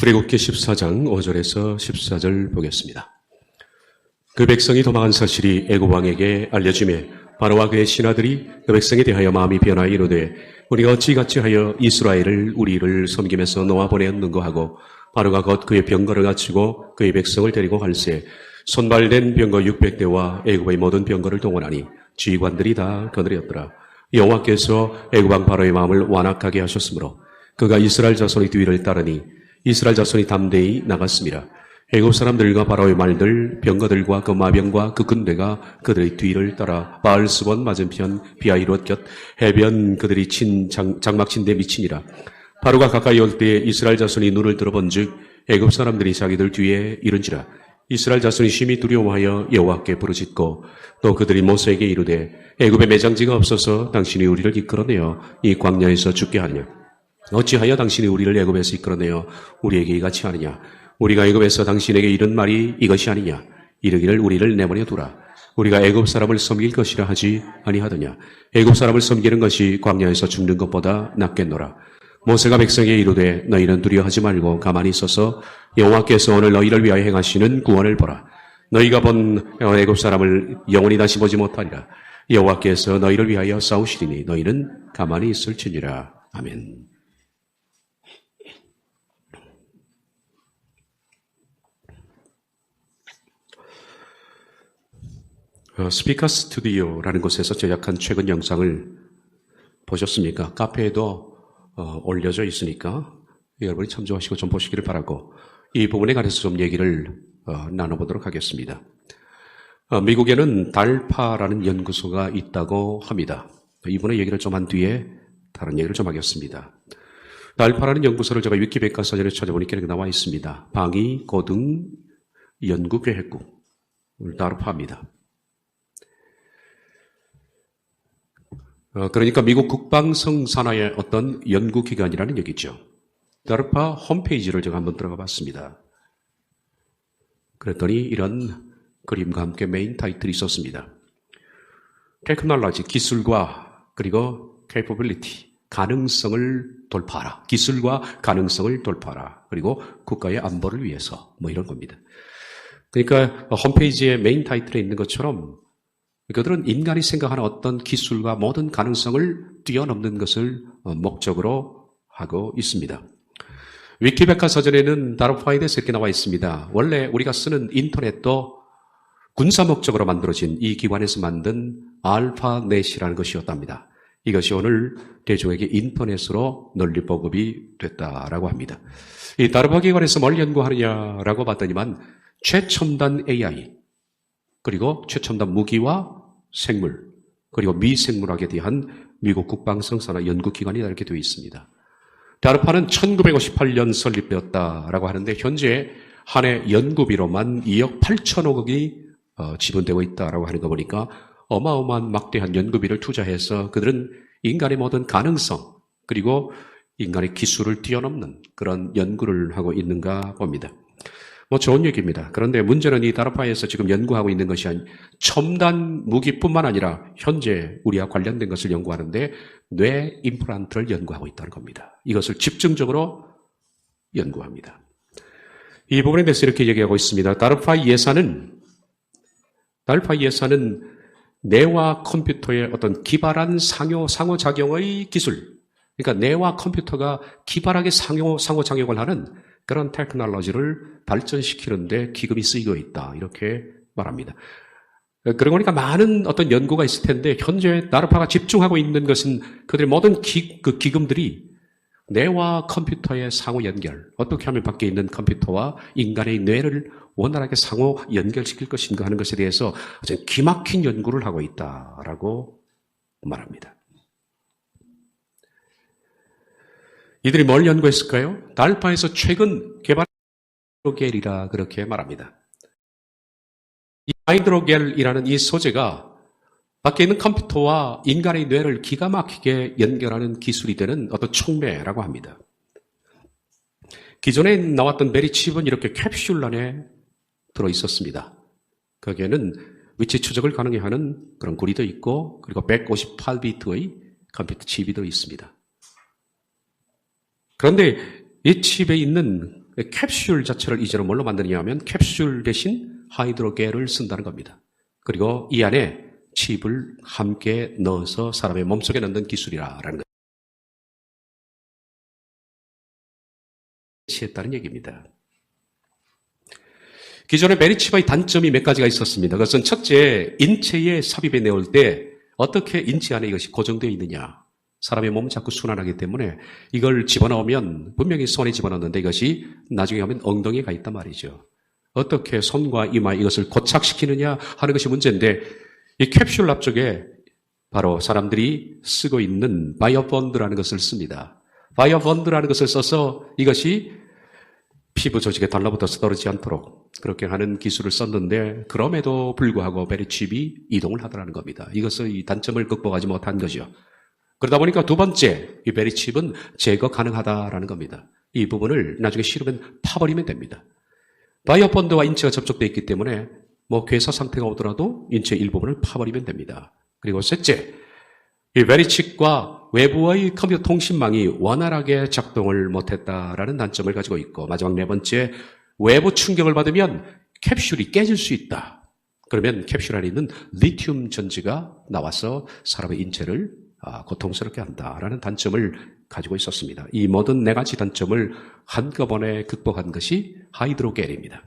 출애굽기 14장 5절에서 14절 보겠습니다. 그 백성이 도망한 사실이 애굽 왕에게 알려지매 바로와 그의 신하들이 그 백성에 대하여 마음이 변하여 이르되 우리가 어찌같이 하여 이스라엘을 우리를 섬김에서 놓아보내었는가 하고 바로가 곧 그의 병거를 갖추고 그의 백성을 데리고 갈새 손발된 병거 600대와 애굽의 모든 병거를 동원하니 지휘관들이 다 거느렸더라. 여호와께서 애굽 왕 바로의 마음을 완악하게 하셨으므로 그가 이스라엘 자손의 뒤를 따르니 이스라엘 자손이 담대히 나갔습니다. 애굽 사람들과 바로의 말들, 병거들과 그 마병과 그 군대가 그들의 뒤를 따라 바알스본 맞은편 비아이롯 곁 해변 그들이 친 장막 친 데 미치니라. 바로가 가까이 올 때에 이스라엘 자손이 눈을 들어본즉 애굽 사람들이 자기들 뒤에 이른지라. 이스라엘 자손이 심히 두려워하여 여호와께 부르짖고 또 그들이 모세에게 이르되 애굽에 매장지가 없어서 당신이 우리를 이끌어내어 이 광야에서 죽게 하느냐. 어찌하여 당신이 우리를 애굽에서 이끌어내어 우리에게 이같이 하느냐. 우리가 애굽에서 당신에게 이른 말이 이것이 아니냐. 이르기를 우리를 내버려 두라. 우리가 애굽 사람을 섬길 것이라 하지 아니하더냐. 애굽 사람을 섬기는 것이 광야에서 죽는 것보다 낫겠노라. 모세가 백성에게 이르되 너희는 두려워하지 말고 가만히 있어서 여호와께서 오늘 너희를 위하여 행하시는 구원을 보라. 너희가 본 애굽 사람을 영원히 다시 보지 못하리라. 여호와께서 너희를 위하여 싸우시리니 너희는 가만히 있을지니라. 아멘. 스피커 스튜디오라는 곳에서 제작한 최근 영상을 보셨습니까? 카페에도 올려져 있으니까 여러분이 참조하시고 좀 보시기를 바라고 이 부분에 관해서 좀 얘기를 나눠보도록 하겠습니다. 미국에는 달파라는 연구소가 있다고 합니다. 이분의 얘기를 좀 한 뒤에 다른 얘기를 좀 하겠습니다. 달파라는 연구소를 제가 위키백과사전에 찾아보니까 이렇게 나와 있습니다. 방위 고등 연구계획국 달파입니다. 그러니까 미국 국방성 산하의 어떤 연구기관이라는 얘기죠. 달파 홈페이지를 제가 한번 들어가 봤습니다. 그랬더니 이런 그림과 함께 메인 타이틀이 있었습니다. 테크놀로지, 기술과 그리고 capability, 가능성을 돌파하라. 기술과 가능성을 돌파하라. 그리고 국가의 안보를 위해서 뭐 이런 겁니다. 그러니까 홈페이지의 메인 타이틀에 있는 것처럼 그들은 인간이 생각하는 어떤 기술과 모든 가능성을 뛰어넘는 것을 목적으로 하고 있습니다. 위키백과사전에는 달파에 대해서 이렇게 나와 있습니다. 원래 우리가 쓰는 인터넷도 군사 목적으로 만들어진 이 기관에서 만든 알파넷이라는 것이었답니다. 이것이 오늘 대중에게 인터넷으로 널리 보급이 됐다라고 합니다. 이 달파 기관에서 뭘 연구하느냐라고 봤더니만 최첨단 AI 그리고 최첨단 무기와 생물, 그리고 미생물학에 대한 미국 국방성산하 연구기관이 이렇게 되어 있습니다. 달파는 1958년 설립되었다라고 하는데 현재 한 해 연구비로만 2억 8천억이 지분되고 있다라고 하는 거 보니까 어마어마한 막대한 연구비를 투자해서 그들은 인간의 모든 가능성, 그리고 인간의 기술을 뛰어넘는 그런 연구를 하고 있는가 봅니다. 뭐 좋은 얘기입니다. 그런데 문제는 이 달파에서 지금 연구하고 있는 것이 첨단 무기뿐만 아니라 현재 우리와 관련된 것을 연구하는데 뇌 임플란트를 연구하고 있다는 겁니다. 이것을 집중적으로 연구합니다. 이 부분에 대해서 이렇게 얘기하고 있습니다. 달파 예산은 뇌와 컴퓨터의 어떤 기발한 상호작용의 기술, 그러니까 뇌와 컴퓨터가 기발하게 상호작용을 하는 그런 테크놀로지를 발전시키는데 기금이 쓰이고 있다. 이렇게 말합니다. 그러고 보니까 많은 어떤 연구가 있을 텐데 현재 달파가 집중하고 있는 것은 그들의 모든 기금들이 뇌와 컴퓨터의 상호 연결, 어떻게 하면 밖에 있는 컴퓨터와 인간의 뇌를 원활하게 상호 연결시킬 것인가 하는 것에 대해서 아주 기막힌 연구를 하고 있다라고 말합니다. 이들이 뭘 연구했을까요? 달파에서 최근 개발한 하이드로겔이라 그렇게 말합니다. 이 하이드로겔이라는 이 소재가 밖에 있는 컴퓨터와 인간의 뇌를 기가 막히게 연결하는 기술이 되는 어떤 촉매라고 합니다. 기존에 나왔던 베리칩은 이렇게 캡슐 안에 들어있었습니다. 거기에는 위치 추적을 가능해 하는 그런 구리도 있고 그리고 158비트의 컴퓨터 칩이 들어 있습니다. 그런데 이 칩에 있는 캡슐 자체를 이제는 뭘로 만드느냐 하면 캡슐 대신 하이드로겔을 쓴다는 겁니다. 그리고 이 안에 칩을 함께 넣어서 사람의 몸속에 넣는 기술이라는 것. 했다는 얘기입니다. 기존의 베리칩의 단점이 몇 가지가 있었습니다. 그것은 첫째, 인체에 삽입해 내올 때 어떻게 인체 안에 이것이 고정되어 있느냐. 사람의 몸은 자꾸 순환하기 때문에 이걸 집어넣으면 분명히 손에 집어넣는데 이것이 나중에 가면 엉덩이에 가 있단 말이죠. 어떻게 손과 이마 이것을 고착시키느냐 하는 것이 문제인데 이 캡슐 앞쪽에 바로 사람들이 쓰고 있는 바이오본드라는 것을 씁니다. 바이오본드라는 것을 써서 이것이 피부 조직에 달라붙어서 떨어지지 않도록 그렇게 하는 기술을 썼는데 그럼에도 불구하고 베리칩이 이동을 하더라는 겁니다. 이것의 이 단점을 극복하지 못한 거죠. 그러다 보니까 두 번째, 이 베리칩은 제거 가능하다라는 겁니다. 이 부분을 나중에 싫으면 파버리면 됩니다. 바이오본드와 인체가 접촉되어 있기 때문에 괴사 상태가 오더라도 인체 일부분을 파버리면 됩니다. 그리고 셋째, 이 베리칩과 외부의 컴퓨터 통신망이 원활하게 작동을 못했다라는 단점을 가지고 있고 마지막 네 번째, 외부 충격을 받으면 캡슐이 깨질 수 있다. 그러면 캡슐 안에 있는 리튬 전지가 나와서 사람의 인체를 고통스럽게 한다라는 단점을 가지고 있었습니다. 이 모든 네 가지 단점을 한꺼번에 극복한 것이 하이드로겔입니다.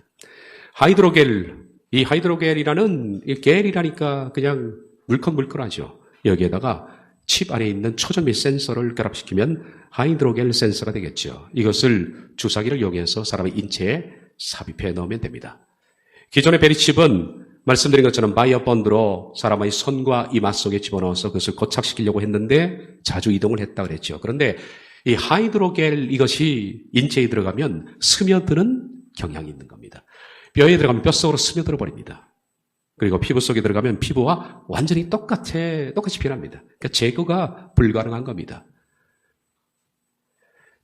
이 하이드로겔이라는 이 겔이라니까 그냥 물컹물컹하죠. 여기에다가 칩 안에 있는 초점의 센서를 결합시키면 하이드로겔 센서가 되겠죠. 이것을 주사기를 이용해서 사람의 인체에 삽입해 넣으면 됩니다. 기존의 베리칩은 말씀드린 것처럼 바이오본드로 사람의 손과 이마 속에 집어넣어서 그것을 고착시키려고 했는데 자주 이동을 했다 그랬죠. 그런데 이 하이드로겔 이것이 인체에 들어가면 스며드는 경향이 있는 겁니다. 뼈에 들어가면 뼛속으로 스며들어 버립니다. 그리고 피부 속에 들어가면 피부와 완전히 똑같이 변합니다. 그러니까 제거가 불가능한 겁니다.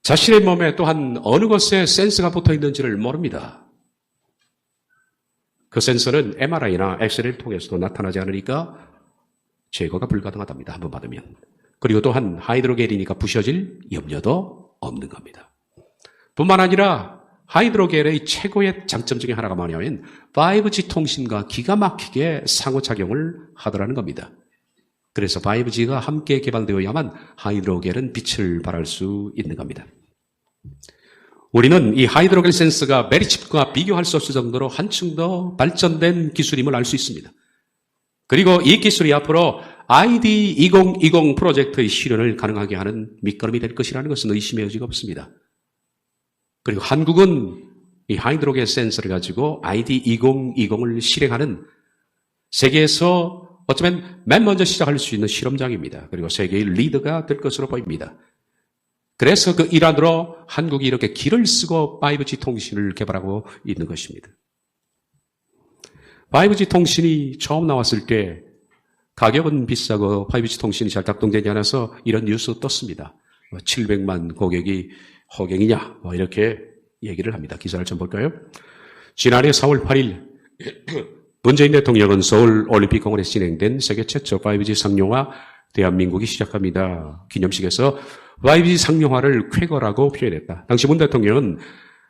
자신의 몸에 또한 어느 곳에 센서가 붙어 있는지를 모릅니다. 그 센서는 MRI나 엑스레이를 통해서도 나타나지 않으니까 제거가 불가능하답니다. 한번 받으면. 그리고 또한 하이드로겔이니까 부셔질 염려도 없는 겁니다. 뿐만 아니라 하이드로겔의 최고의 장점 중에 하나가 뭐냐면 5G 통신과 기가 막히게 상호작용을 하더라는 겁니다. 그래서 5G가 함께 개발되어야만 하이드로겔은 빛을 발할 수 있는 겁니다. 우리는 이 하이드로겔 센서가 베리칩과 비교할 수 없을 정도로 한층 더 발전된 기술임을 알 수 있습니다. 그리고 이 기술이 앞으로 ID 2020 프로젝트의 실현을 가능하게 하는 밑거름이 될 것이라는 것은 의심의 여지가 없습니다. 그리고 한국은 이 하이드로겔 센서를 가지고 ID 2020을 실행하는 세계에서 어쩌면 맨 먼저 시작할 수 있는 실험장입니다. 그리고 세계의 리더가 될 것으로 보입니다. 그래서 그 일환으로 한국이 이렇게 길을 쓰고 5G 통신을 개발하고 있는 것입니다. 5G 통신이 처음 나왔을 때 가격은 비싸고 5G 통신이 잘 작동되지 않아서 이런 뉴스 떴습니다. 700만 고객이 호갱이냐 이렇게 얘기를 합니다. 기사를 좀 볼까요? 지난해 4월 8일 문재인 대통령은 서울 올림픽공원에서 진행된 세계 최초 5G 상용화 대한민국이 시작합니다. 기념식에서 5G 상용화를 쾌거라고 표현했다. 당시 문 대통령은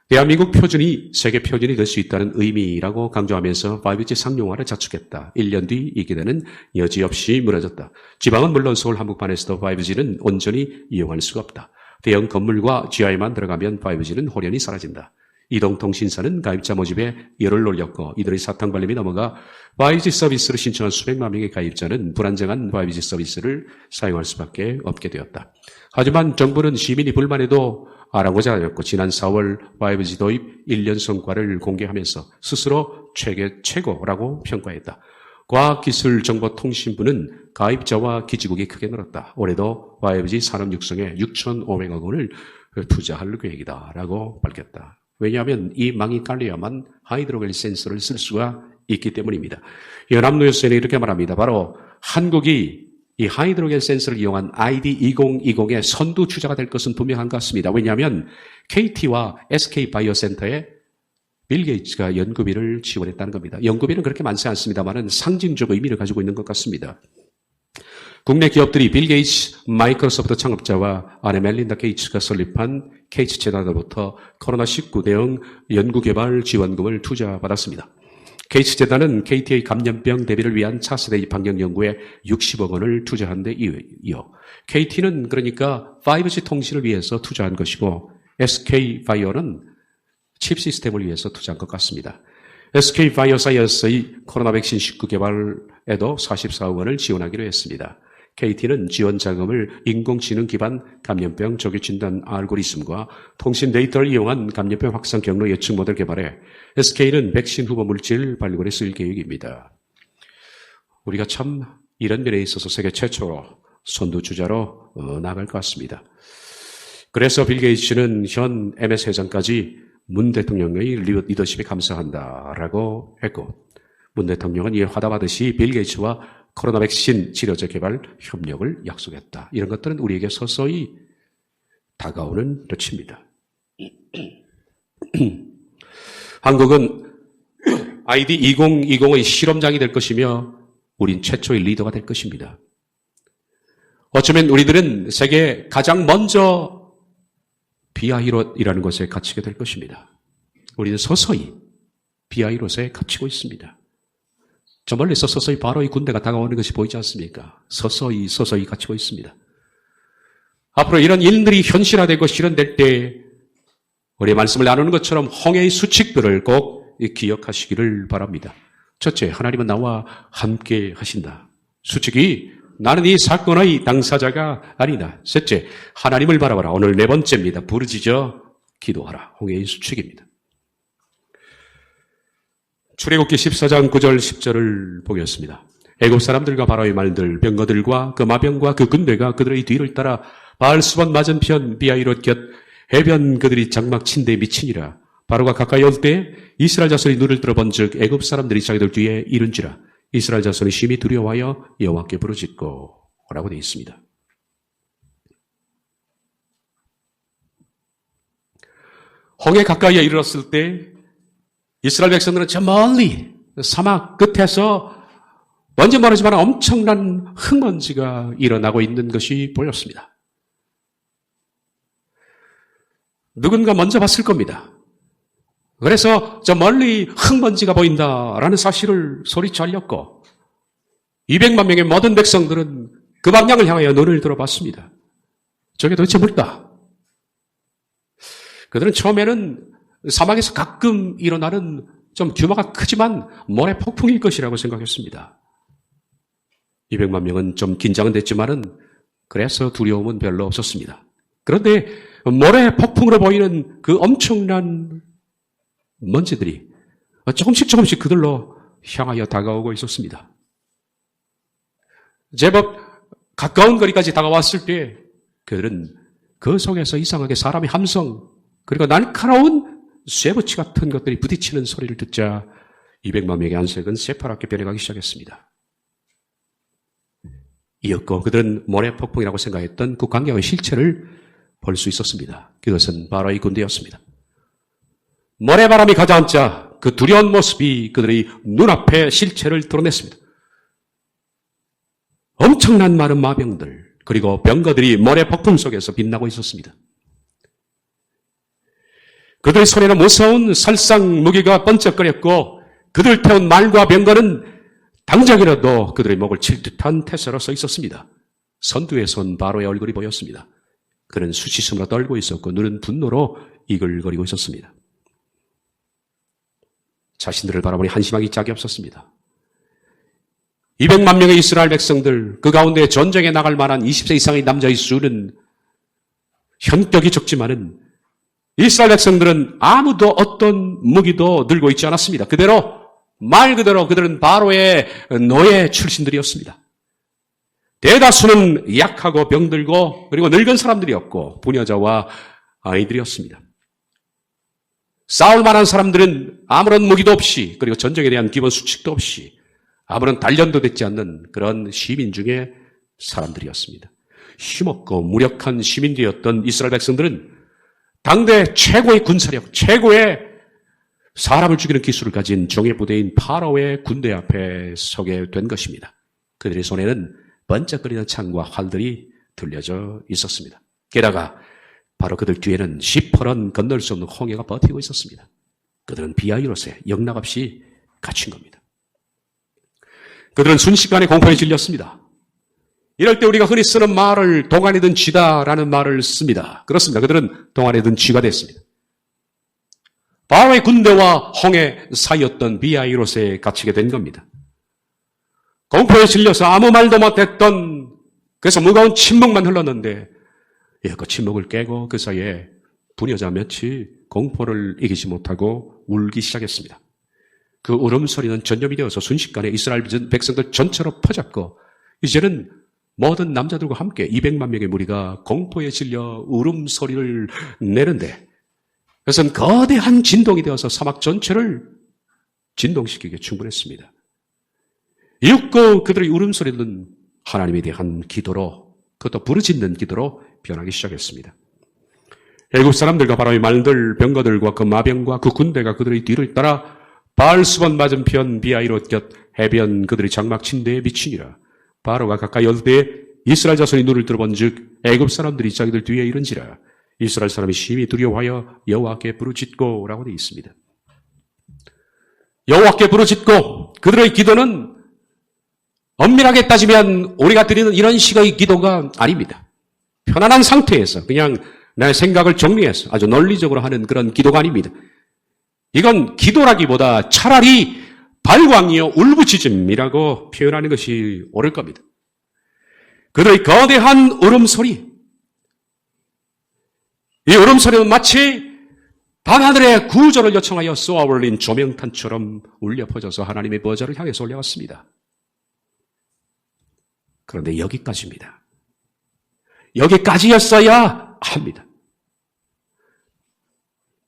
대한민국 표준이 세계 표준이 될 수 있다는 의미라고 강조하면서 5G 상용화를 자축했다. 1년 뒤 이 기대는 여지없이 무너졌다. 지방은 물론 서울 한복판에서도 5G는 온전히 이용할 수가 없다. 대형 건물과 지하에만 들어가면 5G는 홀연히 사라진다. 이동통신사는 가입자 모집에 열을 올렸고 이들의 사탕발림이 넘어가 5G 서비스를 신청한 수백만 명의 가입자는 불안정한 5G 서비스를 사용할 수밖에 없게 되었다. 하지만 정부는 시민이 불만해도 알아보자 하였고 지난 4월 5G 도입 1년 성과를 공개하면서 스스로 최고라고 평가했다. 과학기술정보통신부는 가입자와 기지국이 크게 늘었다. 올해도 5G 산업 육성에 6,500억 원을 투자할 계획이다라고 밝혔다. 왜냐하면 이 망이 깔려야만 하이드로겔 센서를 쓸 수가 있기 때문입니다. 연합뉴스는 이렇게 말합니다. 바로 한국이 이 하이드로겔 센서를 이용한 ID 2020의 선두 주자가 될 것은 분명한 것 같습니다. 왜냐하면 KT와 SK바이오센터에 빌 게이츠가 연구비를 지원했다는 겁니다. 연구비는 그렇게 많지 않습니다만 상징적 의미를 가지고 있는 것 같습니다. 국내 기업들이 빌 게이츠 마이크로소프트 창업자와 아내 멜린다 게이츠가 설립한 게이츠 재단으로부터 코로나19 대응 연구개발 지원금을 투자받았습니다. 게이츠 재단은 KTA 감염병 대비를 위한 차세대 방역 연구에 60억 원을 투자한 데 이어 KT는 그러니까 5G 통신을 위해서 투자한 것이고 SK바이오는 칩 시스템을 위해서 투자한 것 같습니다. SK바이오사이언스의 코로나 백신 19 개발에도 44억 원을 지원하기로 했습니다. KT는 지원 자금을 인공지능 기반 감염병 조기 진단 알고리즘과 통신 데이터를 이용한 감염병 확산 경로 예측 모델 개발에 SK는 백신 후보 물질 발굴에 쓸 계획입니다. 우리가 참 이런 면에 있어서 세계 최초로 선두주자로 나갈 것 같습니다. 그래서 빌 게이츠는 현 MS 회장까지 문 대통령의 리더십에 감사한다라고 했고, 문 대통령은 이에 화답하듯이 빌 게이츠와 코로나 백신 치료제 개발 협력을 약속했다. 이런 것들은 우리에게 서서히 다가오는 덫입니다. 한국은 아이디 2020의 실험장이 될 것이며 우린 최초의 리더가 될 것입니다. 어쩌면 우리들은 세계에 가장 먼저 비아이롯이라는 것에 갇히게 될 것입니다. 우리는 서서히 비아이롯에 갇히고 있습니다. 저 멀리서 서서히 바로 이 군대가 다가오는 것이 보이지 않습니까? 서서히 갇히고 있습니다. 앞으로 이런 일들이 현실화되고 실현될 때 우리 말씀을 나누는 것처럼 홍해의 수칙들을 꼭 기억하시기를 바랍니다. 첫째, 하나님은 나와 함께 하신다. 수칙이 나는 이 사건의 당사자가 아니다. 셋째, 하나님을 바라봐라. 오늘 네 번째입니다. 부르짖어 기도하라. 홍해의 수칙입니다. 출애굽기 14장 9절 10절을 보겠습니다. 애굽 사람들과 바로의 말들, 병거들과 그 마병과 그 군대가 그들의 뒤를 따라 바알수반 맞은편 비아이롯 곁 해변 그들이 장막 친대에 미치니라. 바로가 가까이 올 때 이스라엘 자손이 눈을 들어본즉 애굽 사람들이 자기들 뒤에 이른지라. 이스라엘 자손이 심히 두려워하여 여호와께 부르짖고 라고 되어 있습니다. 홍해 가까이에 이르렀을 때 이스라엘 백성들은 저 멀리 사막 끝에서 뭔지 모르지만 엄청난 흙먼지가 일어나고 있는 것이 보였습니다. 누군가 먼저 봤을 겁니다. 그래서 저 멀리 흙먼지가 보인다라는 사실을 소리쳐 알렸고 200만 명의 모든 백성들은 그 방향을 향하여 눈을 들어봤습니다. 저게 도대체 뭘까? 그들은 처음에는 사막에서 가끔 일어나는 좀 규모가 크지만 모래 폭풍일 것이라고 생각했습니다. 200만 명은 좀 긴장은 됐지만은 그래서 두려움은 별로 없었습니다. 그런데 모래 폭풍으로 보이는 그 엄청난 먼지들이 조금씩 그들로 향하여 다가오고 있었습니다. 제법 가까운 거리까지 다가왔을 때 그들은 그 속에서 이상하게 사람의 함성 그리고 날카로운 쇠붙이 같은 것들이 부딪히는 소리를 듣자 200만 명의 안색은 새파랗게 변해가기 시작했습니다. 이었고 그들은 모래폭풍이라고 생각했던 그 광경의 실체를 볼 수 있었습니다. 그것은 바로의 군대였습니다. 모래바람이 가자앉자 그 두려운 모습이 그들의 눈앞에 실체를 드러냈습니다. 엄청난 많은 마병들 그리고 병거들이 모래폭풍 속에서 빛나고 있었습니다. 그들의 손에는 무서운 살상 무기가 번쩍거렸고 그들 태운 말과 병거는 당장이라도 그들의 목을 칠 듯한 태세로 서 있었습니다. 선두에 선 바로의 얼굴이 보였습니다. 그는 수치심으로 떨고 있었고 눈은 분노로 이글거리고 있었습니다. 자신들을 바라보니 한심하기 짝이 없었습니다. 200만 명의 이스라엘 백성들 그 가운데 전쟁에 나갈 만한 20세 이상의 남자의 수는 현격이 적지만은 이스라엘 백성들은 아무도 어떤 무기도 들고 있지 않았습니다. 말 그대로 그들은 바로의 노예 출신들이었습니다. 대다수는 약하고 병들고 그리고 늙은 사람들이었고 부녀자와 아이들이었습니다. 싸울 만한 사람들은 아무런 무기도 없이 그리고 전쟁에 대한 기본 수칙도 없이 아무런 단련도 되지 않는 그런 시민 중의 사람들이었습니다. 힘없고 무력한 시민들이었던 이스라엘 백성들은 당대 최고의 군사력, 최고의 사람을 죽이는 기술을 가진 정예 부대인 파라오의 군대 앞에 서게 된 것입니다. 그들의 손에는 번쩍거리는 창과 활들이 들려져 있었습니다. 게다가 바로 그들 뒤에는 시퍼런 건널 수 없는 홍해가 버티고 있었습니다. 그들은 비아이롯에 영락없이 갇힌 겁니다. 그들은 순식간에 공포에 질렸습니다. 이럴 때 우리가 흔히 쓰는 말을 동안에 든 쥐다라는 말을 씁니다. 그렇습니다. 그들은 동안에 든 쥐가 됐습니다. 바로의 군대와 홍해 사이였던 비아이롯에 갇히게 된 겁니다. 공포에 질려서 아무 말도 못했던, 그래서 무거운 침묵만 흘렀는데 그 침묵을 깨고 그 사이에 부녀자 몇이 공포를 이기지 못하고 울기 시작했습니다. 그 울음소리는 전염이 되어서 순식간에 이스라엘 백성들 전체로 퍼졌고 이제는 모든 남자들과 함께 200만 명의 무리가 공포에 질려 울음소리를 내는데 그것은 거대한 진동이 되어서 사막 전체를 진동시키기에 충분했습니다. 이윽고 그들의 울음소리는 하나님에 대한 기도로, 그것도 부르짖는 기도로 변하기 시작했습니다. 애굽 사람들과 바로의 말들, 병거들과 그 마병과 그 군대가 그들의 뒤를 따라 바알수본 맞은편 비아이롯 곁 해변 그들의 장막 침대에 미치니라. 바로가 가까이 올 때에 이스라엘 자손이 눈을 들어본 즉 애굽 사람들이 자기들 뒤에 이른지라. 이스라엘 사람이 심히 두려워하여 여호와께 부르짖고 라고 되어 있습니다. 여호와께 부르짖고 그들의 기도는 엄밀하게 따지면 우리가 드리는 이런 식의 기도가 아닙니다. 편안한 상태에서 그냥 내 생각을 정리해서 아주 논리적으로 하는 그런 기도가 아닙니다. 이건 기도라기보다 차라리 발광이요 울부짖음이라고 표현하는 것이 옳을 겁니다. 그들의 거대한 울음소리, 이 울음소리는 마치 밤하늘의 구조를 요청하여 쏘아올린 조명탄처럼 울려 퍼져서 하나님의 보좌를 향해서 올라갔습니다. 그런데 여기까지입니다. 여기까지였어야 합니다.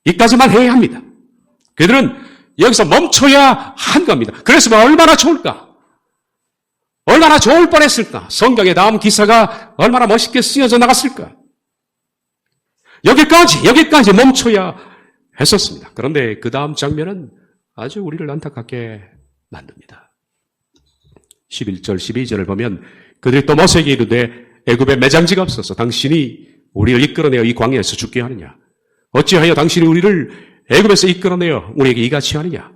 여기까지만 해야 합니다. 그들은 여기서 멈춰야 한 겁니다. 그랬으면 얼마나 좋을까? 얼마나 좋을 뻔했을까? 성경의 다음 기사가 얼마나 멋있게 쓰여져 나갔을까? 여기까지 멈춰야 했었습니다. 그런데 그 다음 장면은 아주 우리를 안타깝게 만듭니다. 11절, 12절을 보면 그들이 또 모세에게 이르되 애굽에 매장지가 없어서 당신이 우리를 이끌어내어 이 광야에서 죽게 하느냐? 어찌하여 당신이 우리를 애굽에서 이끌어내어 우리에게 이같이 하느냐?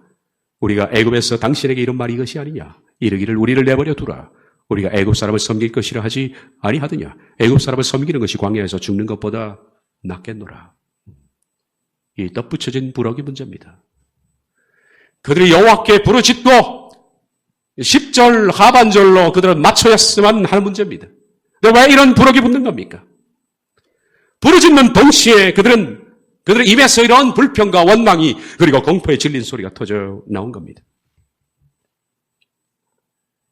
우리가 애굽에서 당신에게 이런 말이 이것이 아니냐? 이르기를 우리를 내버려 두라. 우리가 애굽 사람을 섬길 것이라 하지 아니하더냐? 애굽 사람을 섬기는 것이 광야에서 죽는 것보다 낫겠노라. 이 덧붙여진 부럭이 문제입니다. 그들이 여호와께 부르짖고 10절 하반절로 그들은 맞춰야만 하는 문제입니다. 근데 왜 이런 부럭이 붙는 겁니까? 부르짖는 동시에 그들의 입에서 이런 불평과 원망이 그리고 공포에 질린 소리가 터져 나온 겁니다.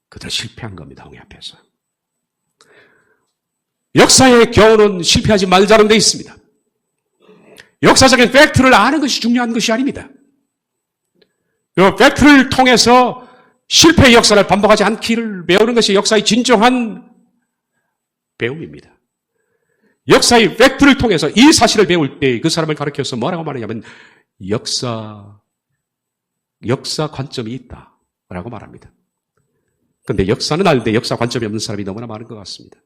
그들 실패한 겁니다. 홍해 앞에서. 역사의 교훈은 실패하지 말자는 데 있습니다. 역사적인 팩트를 아는 것이 중요한 것이 아닙니다. 그 팩트를 통해서 실패의 역사를 반복하지 않기를 배우는 것이 역사의 진정한 배움입니다. 역사의 팩트를 통해서 이 사실을 배울 때 그 사람을 가르쳐서 뭐라고 말하냐면 역사 관점이 있다라고 말합니다. 그런데 역사는 알는데 역사 관점이 없는 사람이 너무나 많은 것 같습니다.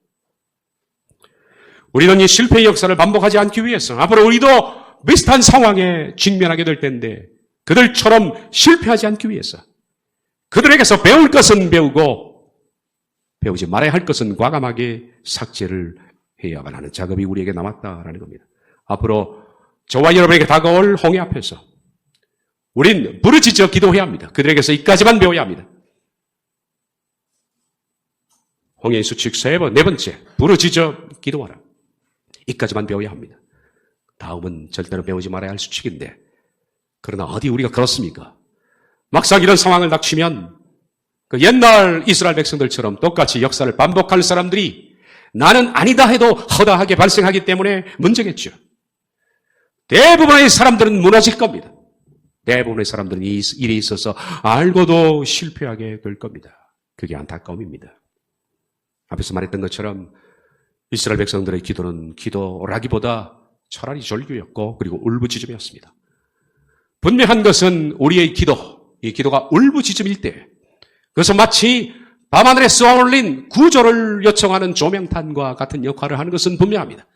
우리는 이 실패의 역사를 반복하지 않기 위해서 앞으로 우리도 비슷한 상황에 직면하게 될 텐데 그들처럼 실패하지 않기 위해서 그들에게서 배울 것은 배우고 배우지 말아야 할 것은 과감하게 삭제를 해야만 하는 작업이 우리에게 남았다라는 겁니다. 앞으로 저와 여러분에게 다가올 홍해 앞에서 우린 부르짖어 기도해야 합니다. 그들에게서 이까지만 배워야 합니다. 홍해의 수칙 네 번째, 부르짖어 기도하라. 이까지만 배워야 합니다. 다음은 절대로 배우지 말아야 할 수칙인데 그러나 어디 우리가 그렇습니까? 막상 이런 상황을 닥치면 그 옛날 이스라엘 백성들처럼 똑같이 역사를 반복할 사람들이 나는 아니다 해도 허다하게 발생하기 때문에 문제겠죠. 대부분의 사람들은 무너질 겁니다. 대부분의 사람들은 이 일이 있어서 알고도 실패하게 될 겁니다. 그게 안타까움입니다. 앞에서 말했던 것처럼 이스라엘 백성들의 기도는 기도라기보다 차라리 절규였고 그리고 울부짖음이었습니다. 분명한 것은 우리의 기도, 이 기도가 울부짖음일 때 그것은 마치 밤하늘에 쏘아올린 구조를 요청하는 조명탄과 같은 역할을 하는 것은 분명합니다.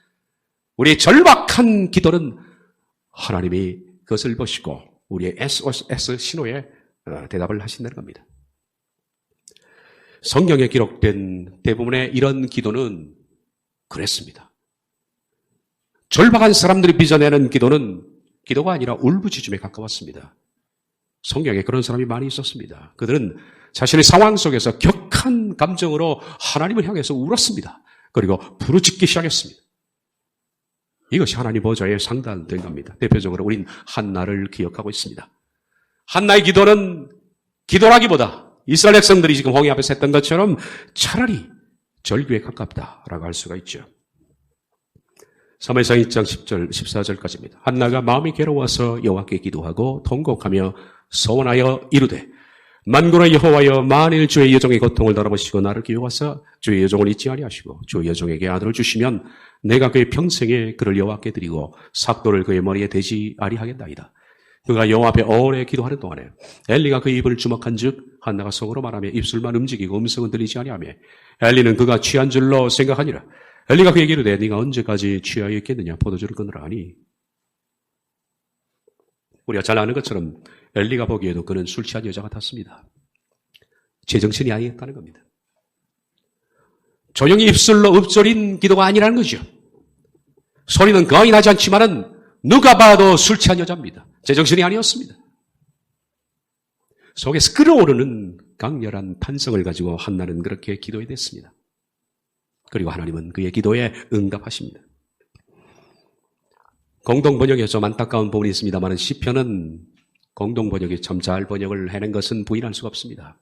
우리의 절박한 기도는 하나님이 그것을 보시고 우리의 SOS 신호에 대답을 하신다는 겁니다. 성경에 기록된 대부분의 이런 기도는 그랬습니다. 절박한 사람들이 빚어내는 기도는 기도가 아니라 울부짖음에 가까웠습니다. 성경에 그런 사람이 많이 있었습니다. 그들은 자신의 상황 속에서 격한 감정으로 하나님을 향해서 울었습니다. 그리고 부르짖기 시작했습니다. 이것이 하나님 보좌에 상달된 겁니다. 대표적으로 우린 한나를 기억하고 있습니다. 한나의 기도는 기도라기보다 이스라엘 백성들이 지금 홍해 앞에서 했던 것처럼 차라리 절규에 가깝다라고 할 수가 있죠. 사무엘상 1장 10절, 14절까지입니다. 한나가 마음이 괴로워서 여호와께 기도하고 통곡하며 서원하여 이르되 만군의 여호와여 만일 주의 여종의 고통을 돌아보시고 나를 기억하사 주의 여종을 잊지 아니하시고 주의 여종에게 아들을 주시면 내가 그의 평생에 그를 여호와께 드리고 삭도를 그의 머리에 대지 아니하겠나이다. 그가 여호와 앞에 오래 기도하는 동안에 엘리가 그 입을 주먹한즉 한나가 속으로 말하며 입술만 움직이고 음성은 들리지 아니하며 엘리는 그가 취한 줄로 생각하니라. 엘리가 그에게 이르되 네가 언제까지 취하여 있겠느냐 포도주를 끊으라 하니 우리가 잘 아는 것처럼 엘리가 보기에도 그는 술 취한 여자 같았습니다. 제정신이 아니었다는 겁니다. 조용히 입술로 읊조린 기도가 아니라는 거죠. 소리는 거의 나지 않지만은 누가 봐도 술 취한 여자입니다. 제정신이 아니었습니다. 속에서 끓어오르는 강렬한 탄성을 가지고 한나는 그렇게 기도해 댔습니다. 그리고 하나님은 그의 기도에 응답하십니다. 공동번역에 좀 안타까운 부분이 있습니다만 시편은 공동번역이 참 잘 번역을 해낸 것은 부인할 수가 없습니다.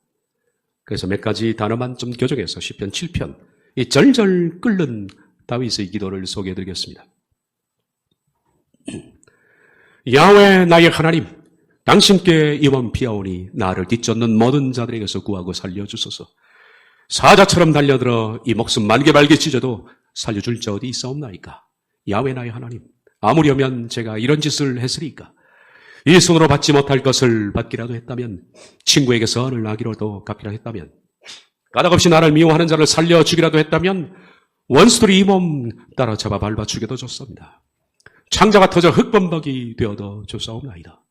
그래서 몇 가지 단어만 좀 교정해서 시편 7편 이 절절 끓는 다윗의 기도를 소개해드리겠습니다. 야훼 나의 하나님, 당신께 이번 피하오니 나를 뒤쫓는 모든 자들에게서 구하고 살려주소서. 사자처럼 달려들어 이 목숨 만개발개 찢어도 살려줄 자 어디 있사옵나이까. 야훼 나의 하나님, 아무려면 제가 이런 짓을 했으리까. 이 손으로 받지 못할 것을 받기라도 했다면, 친구에게 선을 나기로도 갚기라 했다면, 까닭없이 나를 미워하는 자를 살려 주기라도 했다면 원수들이 이 몸 따라잡아 밟아 죽여도 좋습니다. 창자가 터져 흙범벅이 되어도 좋사옵나이다.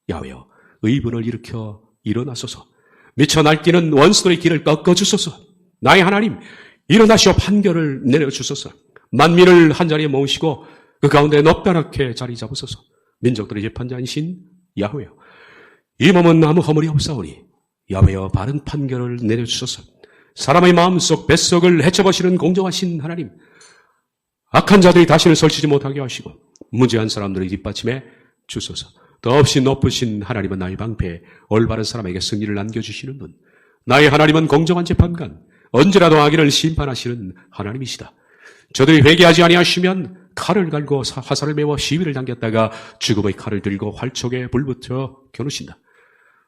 야훼여 의분을 일으켜 일어나소서. 미쳐 날뛰는 원수들의 길을 꺾어주소서. 나의 하나님 일어나시어 판결을 내려주소서. 만민을 한자리에 모으시고 그 가운데 높다랗게 자리 잡으소서. 민족들의 재판자이신 야훼여 이 몸은 아무 허물이 없사오니 야훼여 바른 판결을 내려주소서. 사람의 마음속 뱃속을 헤쳐보시는 공정하신 하나님, 악한 자들이 다시는 설치지 못하게 하시고 무죄한 사람들의 뒷받침해 주소서. 더없이 높으신 하나님은 나의 방패에 올바른 사람에게 승리를 안겨주시는 분, 나의 하나님은 공정한 재판관, 언제라도 악인을 심판하시는 하나님이시다. 저들이 회개하지 아니하시면 칼을 갈고 화살을 메워 시위를 당겼다가 죽음의 칼을 들고 활촉에 불붙여 겨누신다.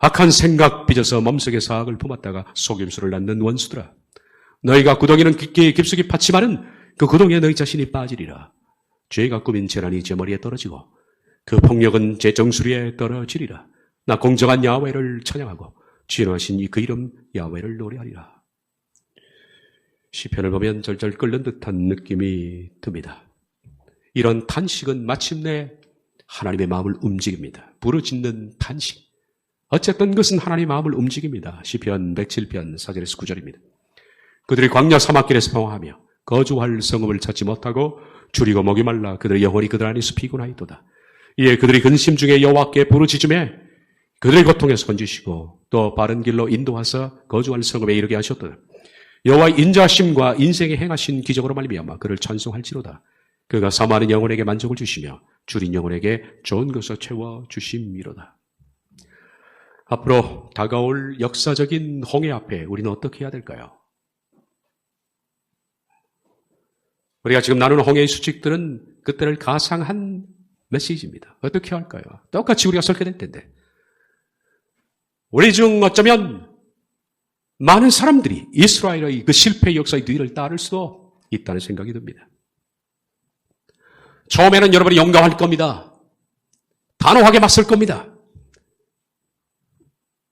악한 생각 빚어서 몸속에 사악을 품었다가 속임수를 낳는 원수들아, 너희가 구덩이는 깊숙이 파치마는 그 구덩이에 너희 자신이 빠지리라. 죄가 꾸민 재난이 제 머리에 떨어지고 그 폭력은 제 정수리에 떨어지리라. 나 공정한 야훼를 찬양하고 진화하신 그 이름 야훼를 노래하리라. 시편을 보면 절절 끓는 듯한 느낌이 듭니다. 이런 탄식은 마침내 하나님의 마음을 움직입니다. 부르짖는 탄식. 어쨌든 그것은 하나님의 마음을 움직입니다. 시편 107편 4절에서 9절입니다. 그들이 광야 사막길에서 방황하며 거주할 성읍을 찾지 못하고 줄이고 목이 말라 그들의 영혼이 그들 안에서 피곤하였도다. 이에 그들이 근심 중에 여호와께 부르짖음에 그들의 고통에서 건지시고 또 바른 길로 인도하사 거주할 성읍에 이르게 하셨도다. 여호와의 인자심과 인생에 행하신 기적으로 말미암아 그를 찬송할지로다. 그가 사모하는 영혼에게 만족을 주시며 줄인 영혼에게 좋은 것을 채워 주심이로다. 앞으로 다가올 역사적인 홍해 앞에 우리는 어떻게 해야 될까요? 우리가 지금 나누는 홍해의 수칙들은 그때를 가상한 메시지입니다. 어떻게 할까요? 똑같이 우리가 설계 될 텐데. 우리 중 어쩌면 많은 사람들이 이스라엘의 그 실패의 역사의 뒤를 따를 수도 있다는 생각이 듭니다. 처음에는 여러분이 용감할 겁니다. 단호하게 맞설 겁니다.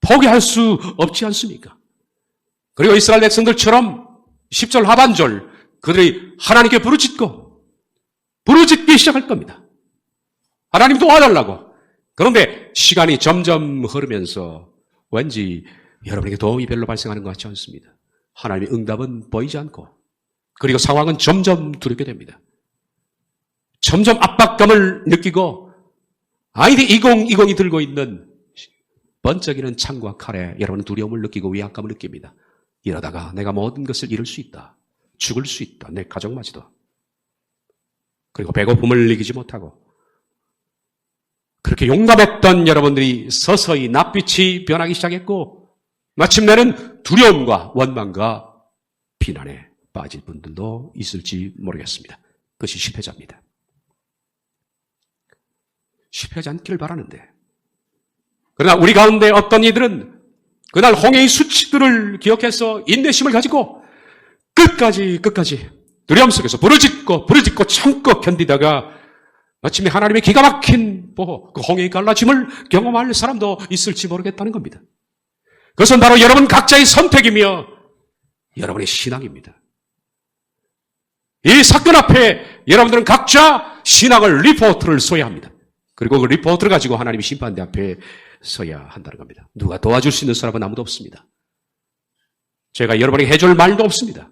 포기할 수 없지 않습니까? 그리고 이스라엘 백성들처럼 10절 하반절 그들이 하나님께 부르짖기 시작할 겁니다. 하나님 도와달라고. 그런데 시간이 점점 흐르면서 왠지 여러분에게 도움이 별로 발생하는 것 같지 않습니다. 하나님의 응답은 보이지 않고 그리고 상황은 점점 두렵게 됩니다. 점점 압박감을 느끼고 아이디 2020이 들고 있는 번쩍이는 창과 칼에 여러분은 두려움을 느끼고 위압감을 느낍니다. 이러다가 내가 모든 것을 잃을 수 있다. 죽을 수 있다. 내 가족마저도. 그리고 배고픔을 이기지 못하고 그렇게 용감했던 여러분들이 서서히 낯빛이 변하기 시작했고 마침내는 두려움과 원망과 비난에 빠질 분들도 있을지 모르겠습니다. 그것이 실패자입니다. 실패하지 않기를 바라는데 그러나 우리 가운데 어떤 이들은 그날 홍해의 수치들을 기억해서 인내심을 가지고 끝까지 두려움 속에서 부르짖고 참고 견디다가 마침내 하나님의 기가 막힌 보호, 그 홍해의 갈라짐을 경험할 사람도 있을지 모르겠다는 겁니다. 그것은 바로 여러분 각자의 선택이며 여러분의 신앙입니다. 이 사건 앞에 여러분들은 각자 신앙을 리포트를 써야 합니다. 그리고 그 리포트를 가지고 하나님의 심판대 앞에 서야 한다는 겁니다. 누가 도와줄 수 있는 사람은 아무도 없습니다. 제가 여러분에게 해줄 말도 없습니다.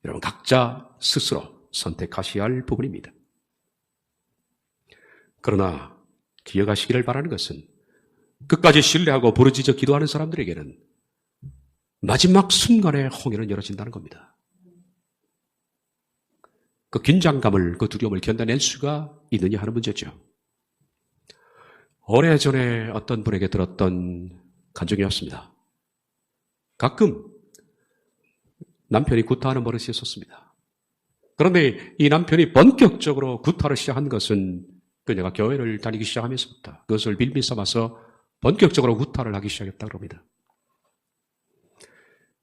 여러분 각자 스스로 선택하셔야 할 부분입니다. 그러나 기억하시기를 바라는 것은 끝까지 신뢰하고 부르짖어 기도하는 사람들에게는 마지막 순간에 홍해는 열어진다는 겁니다. 그 긴장감을, 그 두려움을 견뎌낼 수가 있느냐 하는 문제죠. 오래전에 어떤 분에게 들었던 간증이었습니다. 가끔 남편이 구타하는 버릇이 있었습니다. 그런데 이 남편이 본격적으로 구타를 시작한 것은 그녀가 교회를 다니기 시작하면서부터 그것을 빌미 삼아서 본격적으로 구타를 하기 시작했다고 합니다.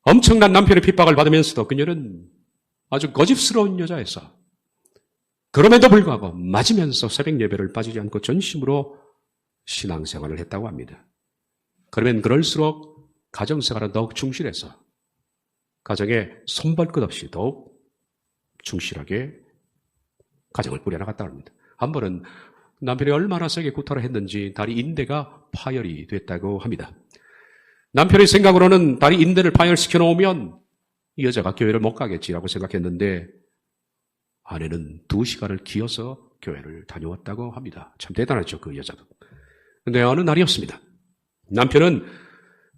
엄청난 남편의 핍박을 받으면서도 그녀는 아주 고집스러운 여자였어. 그럼에도 불구하고 맞으면서 새벽 예배를 빠지지 않고 전심으로 신앙생활을 했다고 합니다. 그러면 그럴수록 가정생활은 더욱 충실해서 가정에 손볼 것 없이 더욱 충실하게 가정을 꾸려나갔다고 합니다. 한 번은 남편이 얼마나 세게 구타를 했는지 다리 인대가 파열이 됐다고 합니다. 남편의 생각으로는 다리 인대를 파열시켜 놓으면 이 여자가 교회를 못 가겠지라고 생각했는데 아내는 2시간을 기어서 교회를 다녀왔다고 합니다. 참 대단하죠, 그 여자도. 근데 어느 날이었습니다. 남편은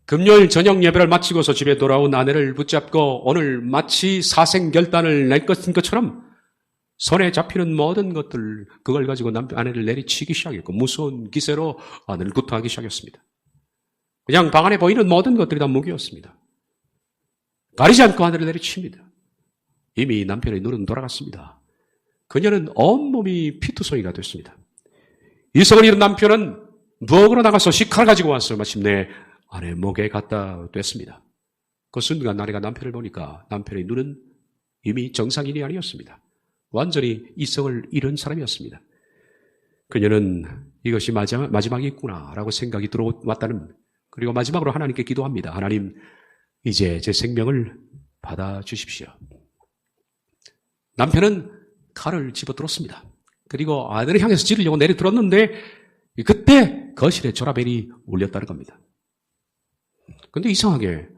금요일 저녁 예배를 마치고서 집에 돌아온 아내를 붙잡고 오늘 마치 사생결단을 낼 것처럼 손에 잡히는 모든 것들, 그걸 가지고 아내를 내리치기 시작했고 무서운 기세로 아내를 구타하기 시작했습니다. 그냥 방 안에 보이는 모든 것들이 다 무기였습니다. 가리지 않고 아내를 내리칩니다. 이미 남편의 눈은 돌아갔습니다. 그녀는 온몸이 피투성이가 됐습니다. 이성을 잃은 남편은 부엌으로 나가서 식칼을 가지고 와서 마침내 아내 목에 갖다 댔습니다. 그 순간 아내가 남편을 보니까 남편의 눈은 이미 정상인이 아니었습니다. 완전히 이성을 잃은 사람이었습니다. 그녀는 이것이 마지막이구나라고 생각이 들어왔다는, 그리고 마지막으로 하나님께 기도합니다. 하나님, 이제 제 생명을 받아주십시오. 남편은 칼을 집어들었습니다. 그리고 아내를 향해서 찌르려고 내려들었는데 그때 거실에 전화벨이 울렸다는 겁니다. 그런데 이상하게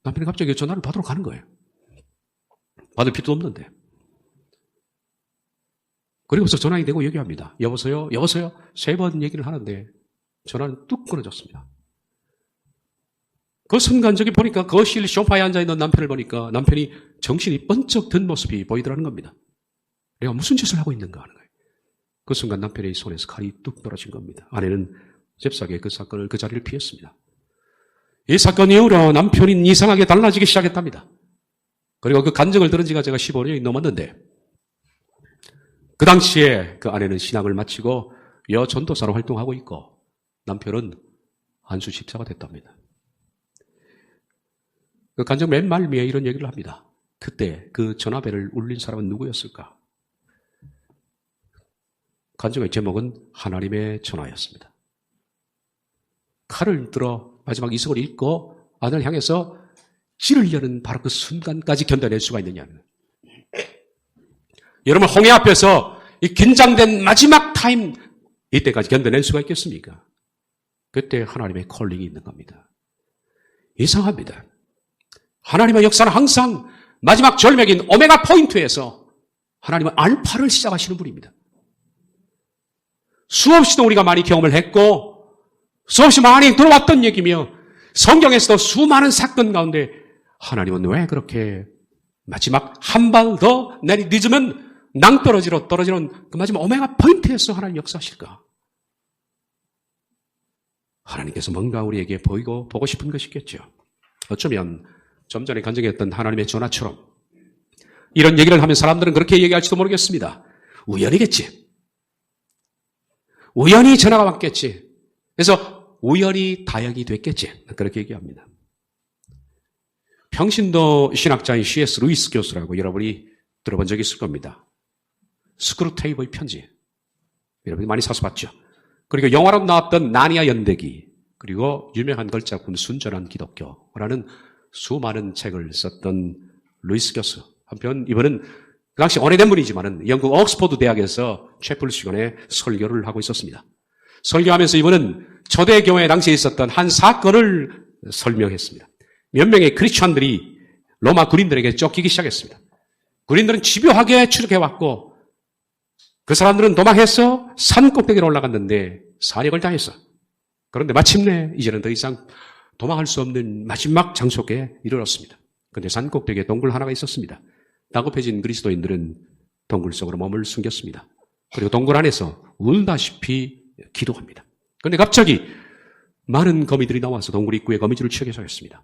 남편이 갑자기 전화를 받으러 가는 거예요. 받을 필요도 없는데. 그리고서 전화기 대고 얘기합니다. 여보세요? 여보세요? 3번 얘기를 하는데 전화는 뚝 끊어졌습니다. 그 순간적이 보니까 거실 소파에 앉아있는 남편을 보니까 남편이 정신이 번쩍 든 모습이 보이더라는 겁니다. 내가 무슨 짓을 하고 있는가 하는 거예요. 그 순간 남편의 손에서 칼이 뚝 떨어진 겁니다. 아내는 잽싸게 그 사건을, 그 자리를 피했습니다. 이 사건 이후로 남편이 이상하게 달라지기 시작했답니다. 그리고 그 간증을 들은 지가 제가 15년이 넘었는데 그 당시에 그 아내는 신앙을 마치고 여전도사로 활동하고 있고 남편은 한수 집사가 됐답니다. 그 간증 맨 말미에 이런 얘기를 합니다. 그때 그 전화벨을 울린 사람은 누구였을까? 간증의 제목은 하나님의 전화였습니다. 칼을 들어 마지막 이성을 잃고 아내를 향해서 찌르려는 바로 그 순간까지 견뎌낼 수가 있느냐는. 여러분, 홍해 앞에서 이 긴장된 마지막 타임, 이때까지 견뎌낼 수가 있겠습니까? 그때 하나님의 콜링이 있는 겁니다. 이상합니다. 하나님의 역사는 항상 마지막 절벽인 오메가 포인트에서 하나님은 알파를 시작하시는 분입니다. 수없이도 우리가 많이 경험을 했고 수없이 많이 들어왔던 얘기며 성경에서도 수많은 사건 가운데 하나님은 왜 그렇게 마지막 한 발 더 늦으면 낭떠러지로 떨어지는 그 마지막 오메가 포인트에서 하나님 역사하실까? 하나님께서 뭔가 우리에게 보고 싶은 것이겠죠. 어쩌면 좀 전에 간증했던 하나님의 전화처럼 이런 얘기를 하면 사람들은 그렇게 얘기할지도 모르겠습니다. 우연이겠지. 우연히 전화가 왔겠지. 그래서 우연히 다행이 됐겠지. 그렇게 얘기합니다. 평신도 신학자인 C.S. 루이스 교수라고 여러분이 들어본 적이 있을 겁니다. 스크루테이프의 편지. 여러분이 많이 사서 봤죠. 그리고 영화로 나왔던 나니아 연대기, 그리고 유명한 걸작품 순전한 기독교라는 수많은 책을 썼던 루이스 교수. 한편 이분은 그 당시 오래된 분이지만은 영국 옥스퍼드 대학에서 채플 시간에 설교를 하고 있었습니다. 설교하면서 이분은 초대교회 당시에 있었던 한 사건을 설명했습니다. 몇 명의 크리스천들이 로마 군인들에게 쫓기기 시작했습니다. 군인들은 집요하게 추적해왔고 그 사람들은 도망해서 산 꼭대기로 올라갔는데 산역을 당했어. 그런데 마침내 이제는 더 이상 도망할 수 없는 마지막 장소에 이르렀습니다. 그런데 산 꼭대기에 동굴 하나가 있었습니다. 다급해진 그리스도인들은 동굴 속으로 몸을 숨겼습니다. 그리고 동굴 안에서 울다시피 기도합니다. 그런데 갑자기 많은 거미들이 나와서 동굴 입구에 거미줄을 치기 시작했습니다.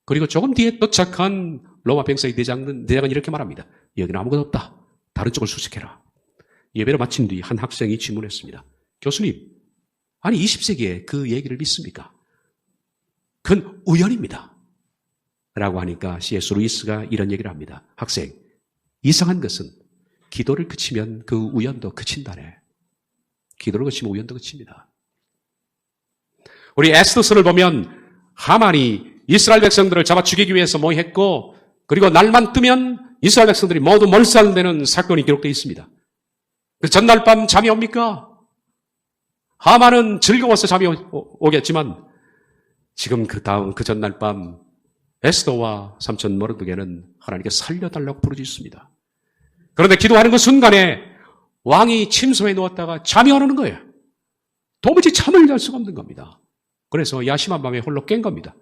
그리고 조금 뒤에 도착한 로마 병사의 대장은 이렇게 말합니다. 여기는 아무것도 없다. 다른 쪽을 수색해라. 예배를 마친 뒤 한 학생이 질문했습니다. 교수님, 아니 20세기에 그 얘기를 믿습니까? 그건 우연입니다. 라고 하니까 C.S. 루이스가 이런 얘기를 합니다. 학생, 이상한 것은 기도를 그치면 그 우연도 그친다네. 기도를 그치면 우연도 그칩니다. 우리 에스더서를 보면 하만이 이스라엘 백성들을 잡아 죽이기 위해서 모의했고 그리고 날만 뜨면 이스라엘 백성들이 모두 몰살되는 사건이 기록되어 있습니다. 그 전날 밤 잠이 옵니까? 하만은 즐거워서 잠이 오겠지만 지금 그 전날 밤 에스더와 삼촌 모르드게는 하나님께 살려달라고 부르짖습니다. 그런데 기도하는 그 순간에 왕이 침소에 누웠다가 잠이 오는 거예요. 도무지 잠을 잘 수가 없는 겁니다. 그래서 야심한 밤에 홀로 깬 겁니다.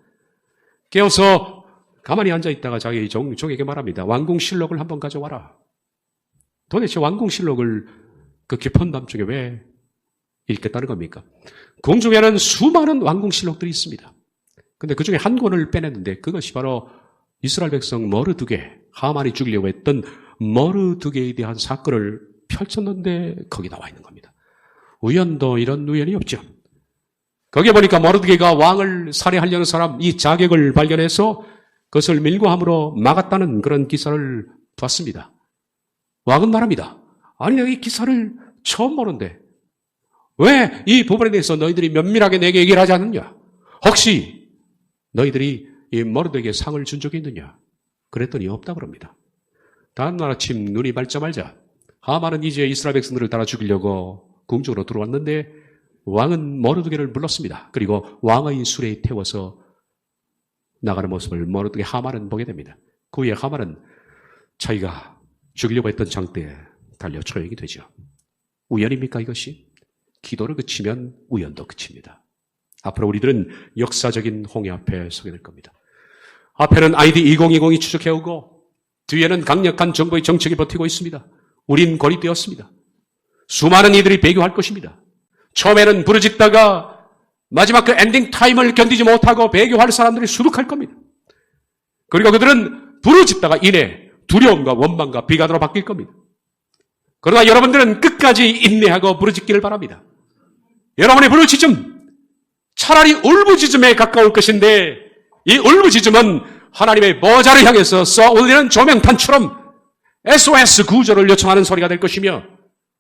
깨어서 가만히 앉아있다가 자기 종에게 말합니다. 왕궁실록을 한번 가져와라. 도대체 왕궁실록을 그 깊은 밤중에 왜 읽겠다는 겁니까? 궁중에는 수많은 왕궁실록들이 있습니다. 근데 그 중에 한 권을 빼냈는데 그것이 바로 이스라엘 백성 머르두게, 하만이 죽이려고 했던 머르두게에 대한 사건을 펼쳤는데 거기 나와 있는 겁니다. 우연도 이런 우연이 없죠. 거기에 보니까 머르두게가 왕을 살해하려는 사람 이 자객을 발견해서 그것을 밀고 함으로 막았다는 그런 기사를 봤습니다. 왕은 말합니다. 아니 내가 이 기사를 처음 보는데 왜 이 부분에 대해서 너희들이 면밀하게 내게 얘기를 하지 않느냐? 혹시 너희들이 이 머르두게에게 상을 준 적이 있느냐? 그랬더니 없다 그럽니다. 다음날 아침 눈이 밝자마자 하만은 이제 이스라엘 백성들을 따라 죽이려고 궁중으로 들어왔는데 왕은 머르두게를 불렀습니다. 그리고 왕의 수레에 태워서 나가는 모습을 머르두게 하만은 보게 됩니다. 그 후에 하만은 자기가 죽이려고 했던 장대에 달려 처형이 되죠. 우연입니까 이것이? 기도를 그치면 우연도 그칩니다. 앞으로 우리들은 역사적인 홍해 앞에 서게 될 겁니다. 앞에는 아이디 2020이 추적해오고 뒤에는 강력한 정부의 정책이 버티고 있습니다. 우린 고립되었습니다. 수많은 이들이 배교할 것입니다. 처음에는 부르짖다가 마지막 그 엔딩 타임을 견디지 못하고 배교할 사람들이 수룩할 겁니다. 그리고 그들은 부르짖다가 이내 두려움과 원망과 비관으로 바뀔 겁니다. 그러나 여러분들은 끝까지 인내하고 부르짖기를 바랍니다. 여러분의 부르짖음 차라리 울부짖음에 가까울 것인데 이 울부짖음은 하나님의 보좌를 향해서 쏘아 올리는 조명탄처럼 SOS 구조를 요청하는 소리가 될 것이며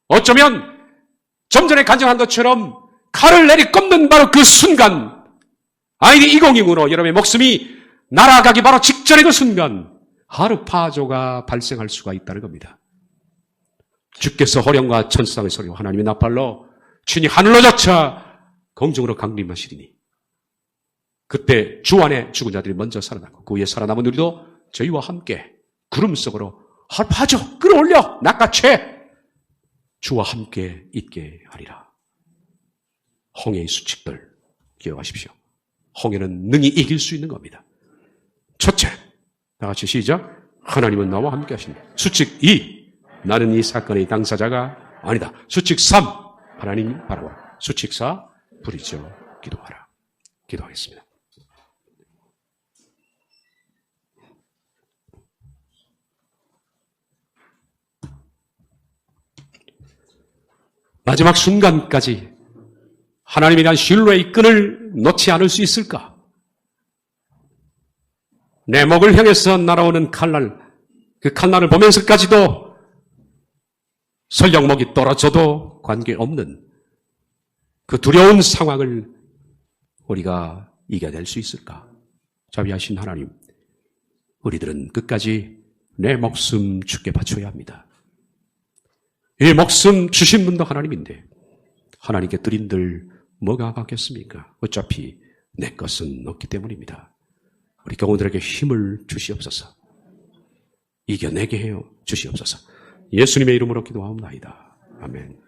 어쩌면 좀 전에 간증한 것처럼 칼을 내리꼽는 바로 그 순간 아이디 2020으로 여러분의 목숨이 날아가기 바로 직전의 그 순간 하르파조가 발생할 수가 있다는 겁니다. 주께서 호령과 천상의 소리와 하나님의 나팔로 친히 하늘로 젖혀 공중으로 강림하시리니 그때 주 안에 죽은 자들이 먼저 살아나고 그 위에 살아남은 우리도 저희와 함께 구름 속으로 하르파조 끌어올려 낚아채 주와 함께 있게 하리라. 홍해의 수칙들 기억하십시오. 홍해는 능히 이길 수 있는 겁니다. 첫째, 다 같이 시작. 하나님은 나와 함께 하신다. 수칙 2, 나는 이 사건의 당사자가 아니다. 수칙 3, 하나님 바라와. 수칙 4, 부르짖어 기도하라. 기도하겠습니다. 마지막 순간까지 하나님에 대한 신뢰의 끈을 놓지 않을 수 있을까? 내 목을 향해서 날아오는 칼날, 그 칼날을 보면서까지도 설령 목이 떨어져도 관계없는 그 두려운 상황을 우리가 이겨낼 수 있을까? 자비하신 하나님, 우리들은 끝까지 내 목숨 주께 바쳐야 합니다. 이 목숨 주신 분도 하나님인데 하나님께 드린들 뭐가 받겠습니까? 어차피 내 것은 없기 때문입니다. 우리 교우들에게 힘을 주시옵소서. 이겨내게 해요 주시옵소서. 예수님의 이름으로 기도하옵나이다. 아멘.